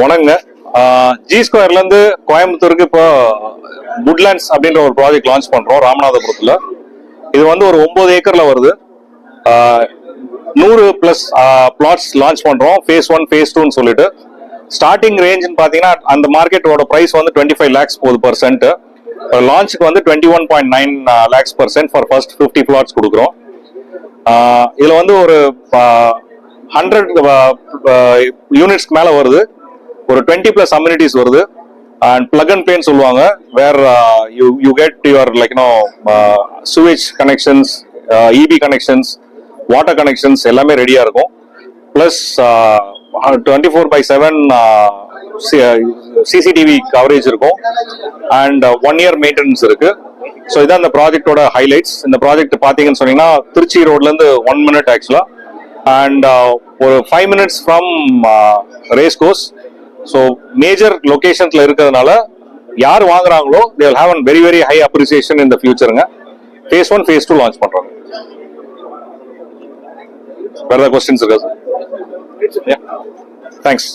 வணங்க. ஜி ஸ்கொயர்ல இருந்து கோயம்புத்தூருக்கு இப்போ குட்லேண்ட்ஸ் அப்படின்ற ஒரு ப்ராஜெக்ட் லான்ச் பண்றோம் ராமநாதபுரத்துல. இது வந்து ஒரு 9 ஏக்கர்ல வருது. 100+ பிளாட்ஸ் லான்ச் பண்றோம். phase 1 phase 2 சொல்லிட்டு ஸ்டார்டிங் ரேஞ்சுன்னு பாத்தீங்கன்னா அந்த மார்க்கெட்டோட பிரைஸ் வந்து 25 lakhs போகுது per cent. லான்ச்சுக்கு வந்து 21.9 lakhs per cent for first 50 plots கொடுக்குறோம். இதுல வந்து ஒரு 100 யூனிட்ஸ்க்கு மேல வருது. ஒரு 20+ அம்யூனிட்டிஸ் வருது. அண்ட் பிளக் அண்ட் பிளேன்னு சொல்லுவாங்க, where you get your sewage connections, EB connections, water connections எல்லாமே ரெடியா இருக்கும். பிளஸ் 24/7 CCTV கவரேஜ் இருக்கும். அண்ட் 1 year மெயின்டெனன்ஸ் இருக்கு. ஸோ இதான் இந்த ப்ராஜெக்டோட ஹைலைட்ஸ். இந்த ப்ராஜெக்ட் பாத்தீங்கன்னு சொன்னீங்கன்னா திருச்சி ரோட்ல இருந்து 1 minute ஆக்சுவலா, அண்ட் ஒரு 5 minutes from race course. So major லொகேஷன்ஸ்ல இருக்கிறதுனால யார் வாங்குறாங்களோ they will have a very very high appreciation in the future-ங்க. phase 1 phase 2 launch பண்றோம். வேற ஏதாவது கொஸ்டின்ஸ் இருக்கா சார்? தேங்க்ஸ்.